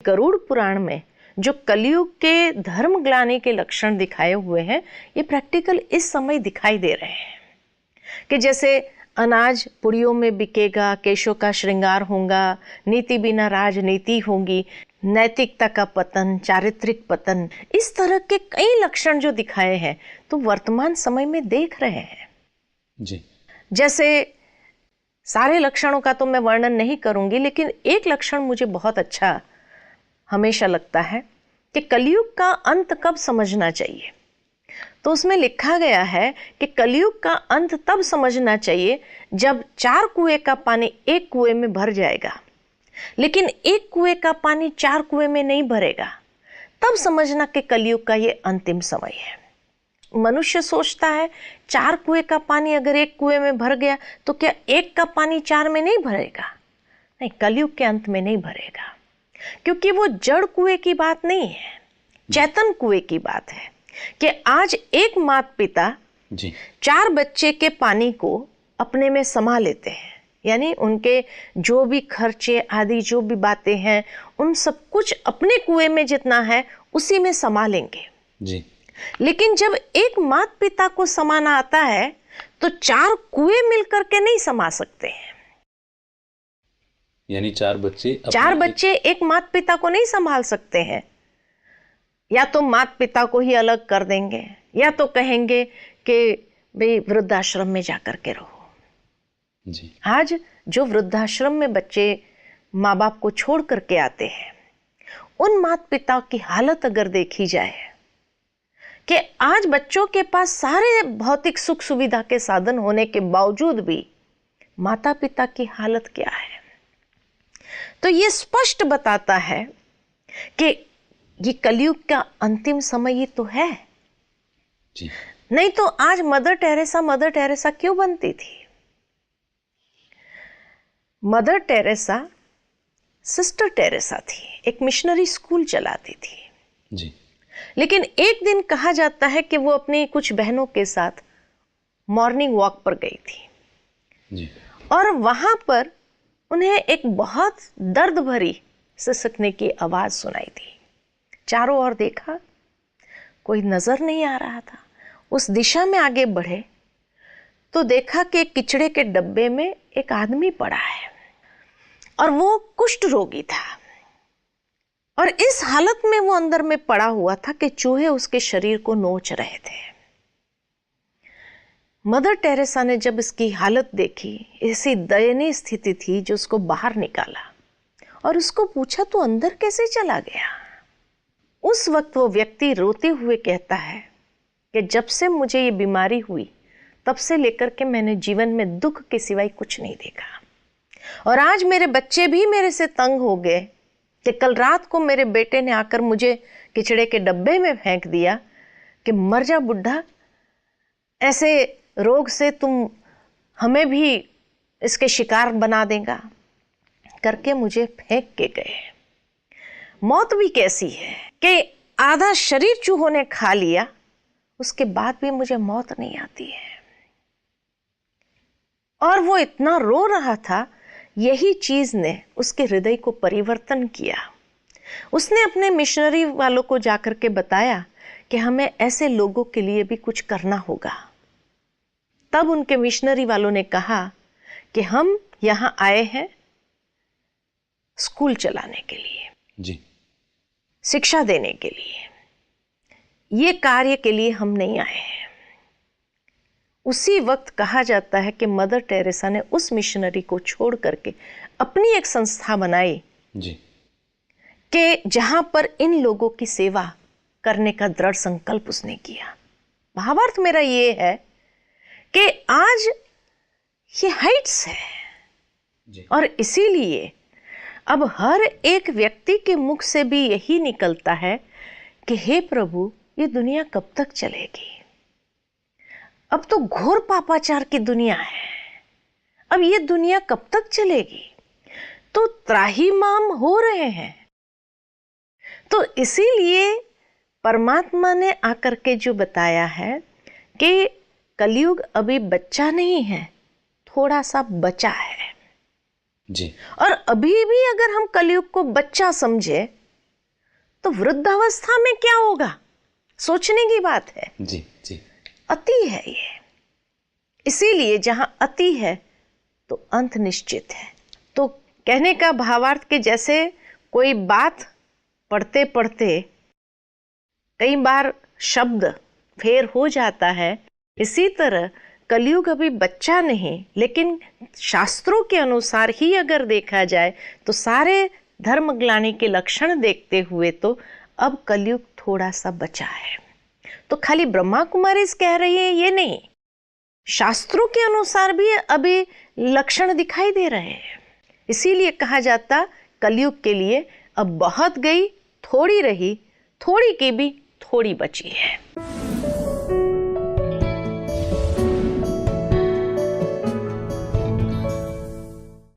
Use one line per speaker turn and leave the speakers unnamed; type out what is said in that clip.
गरुड़ पुराण में जो कलयुग के धर्म ग्लानि के लक्षण दिखाए हुए हैं, ये प्रैक्टिकल इस समय दिखाई दे रहे हैं कि जैसे अनाज पुड़ियों में बिकेगा, केशों का श्रृंगार होगा, नीति बिना राजनीति होगी, नैतिकता का पतन, चारित्रिक पतन, इस तरह के कई लक्षण जो दिखाए हैं तो वर्तमान समय में देख रहे हैं
जी।
जैसे सारे लक्षणों का तो मैं वर्णन नहीं करूंगी, लेकिन एक लक्षण मुझे बहुत अच्छा हमेशा लगता है कि कलयुग का अंत कब समझना चाहिए। तो उसमें लिखा गया है कि कलयुग का अंत तब समझना चाहिए जब 4 कुएं का पानी एक कुएं में भर जाएगा, लेकिन एक कुएं का पानी 4 कुएं में नहीं भरेगा, तब समझना कि कलयुग का ये अंतिम समय है। मनुष्य सोचता है 4 कुएं का पानी अगर एक कुएं में भर गया तो क्या एक का पानी 4 में नहीं भरेगा? नहीं, कलयुग के अंत में नहीं भरेगा, क्योंकि वो जड़ कुएं की बात नहीं है, चेतन कुएं की बात है कि आज एक माता पिता 4 बच्चे के पानी को अपने में समा लेते हैं, यानी उनके जो भी खर्चे आदि जो भी बातें हैं उन सब कुछ अपने कुएं में जितना है उसी में समा लेंगे
जी।
लेकिन जब एक माता पिता को समाना आता है तो 4 कुएं मिलकर के नहीं समा सकते हैं,
यानी 4 बच्चे
एक माता पिता को नहीं संभाल सकते हैं। या तो माता पिता को ही अलग कर देंगे या तो कहेंगे कि भाई वृद्धाश्रम में जाकर के रहो
जी।
आज जो वृद्धाश्रम में बच्चे माँ बाप को छोड़ करके आते हैं, उन माता पिता की हालत अगर देखी जाए कि आज बच्चों के पास सारे भौतिक सुख सुविधा के साधन होने के बावजूद भी माता पिता की हालत क्या है, तो ये स्पष्ट बताता है कि ये कलयुग का अंतिम समय ही तो है
जी।
नहीं तो आज मदर टेरेसा क्यों बनती थी? मदर टेरेसा सिस्टर टेरेसा थी, एक मिशनरी स्कूल चलाती थी
जी।
लेकिन एक दिन कहा जाता है कि वो अपनी कुछ बहनों के साथ मॉर्निंग वॉक पर गई थी
जी।
और वहां पर उन्हें एक बहुत दर्द भरी सिसकने की आवाज सुनाई दी। चारों ओर देखा, कोई नजर नहीं आ रहा था। उस दिशा में आगे बढ़े तो देखा कि किचड़े के डब्बे में एक आदमी पड़ा है और वो कुष्ठ रोगी था और इस हालत में वो अंदर में पड़ा हुआ था कि चूहे उसके शरीर को नोच रहे थे। मदर टेरेसा ने जब इसकी हालत देखी, ऐसी दयनीय स्थिति थी, जो उसको बाहर निकाला और उसको पूछा तू अंदर कैसे चला गया। उस वक्त वो व्यक्ति रोते हुए कहता है कि जब से मुझे ये बीमारी हुई तब से लेकर के मैंने जीवन में दुख के सिवाय कुछ नहीं देखा और आज मेरे बच्चे भी मेरे से तंग हो गए कि कल रात को मेरे बेटे ने आकर मुझे किचड़े के डब्बे में फेंक दिया कि मर जा बुढ़ा, ऐसे रोग से तुम हमें भी इसके शिकार बना देगा करके मुझे फेंक के गए। मौत भी कैसी है कि आधा शरीर चूहों ने खा लिया, उसके बाद भी मुझे मौत नहीं आती है। और वो इतना रो रहा था, यही चीज ने उसके हृदय को परिवर्तन किया। उसने अपने मिशनरी वालों को जाकर के बताया कि हमें ऐसे लोगों के लिए भी कुछ करना होगा। तब उनके मिशनरी वालों ने कहा कि हम यहां आए हैं स्कूल चलाने के लिए
जी,
शिक्षा देने के लिए, ये कार्य के लिए हम नहीं आए हैं। उसी वक्त कहा जाता है कि मदर टेरेसा ने उस मिशनरी को छोड़ करके अपनी एक संस्था बनाई
जी,
कि जहां पर इन लोगों की सेवा करने का दृढ़ संकल्प उसने किया। भावार्थ मेरा ये है कि आज ये हाइट्स है
जी।
और इसीलिए अब हर एक व्यक्ति के मुख से भी यही निकलता है कि हे प्रभु, ये दुनिया कब तक चलेगी? अब तो घोर पापाचार की दुनिया है, अब ये दुनिया कब तक चलेगी? तो त्राहिमाम हो रहे हैं। तो इसीलिए परमात्मा ने आकर के जो बताया है कि कलयुग अभी बच्चा नहीं है, थोड़ा सा बचा है
जी।
और अभी भी अगर हम कलयुग को बच्चा समझे तो वृद्धावस्था में क्या होगा, सोचने की बात है।
जी जी
अति है ये। इसीलिए जहां अति है तो अंत निश्चित है। तो कहने का भावार्थ के जैसे कोई बात पढ़ते पढ़ते कई बार शब्द फेर हो जाता है, इसी तरह कलयुग अभी बच्चा नहीं, लेकिन शास्त्रों के अनुसार ही अगर देखा जाए तो सारे धर्मग्लानि के लक्षण देखते हुए तो अब कलयुग थोड़ा सा बचा है। तो खाली ब्रह्मा कुमारी कह रही है ये नहीं, शास्त्रों के अनुसार भी अभी लक्षण दिखाई दे रहे हैं। इसीलिए कहा जाता कलयुग के लिए अब बहुत गई थोड़ी रही, थोड़ी की भी थोड़ी बची है।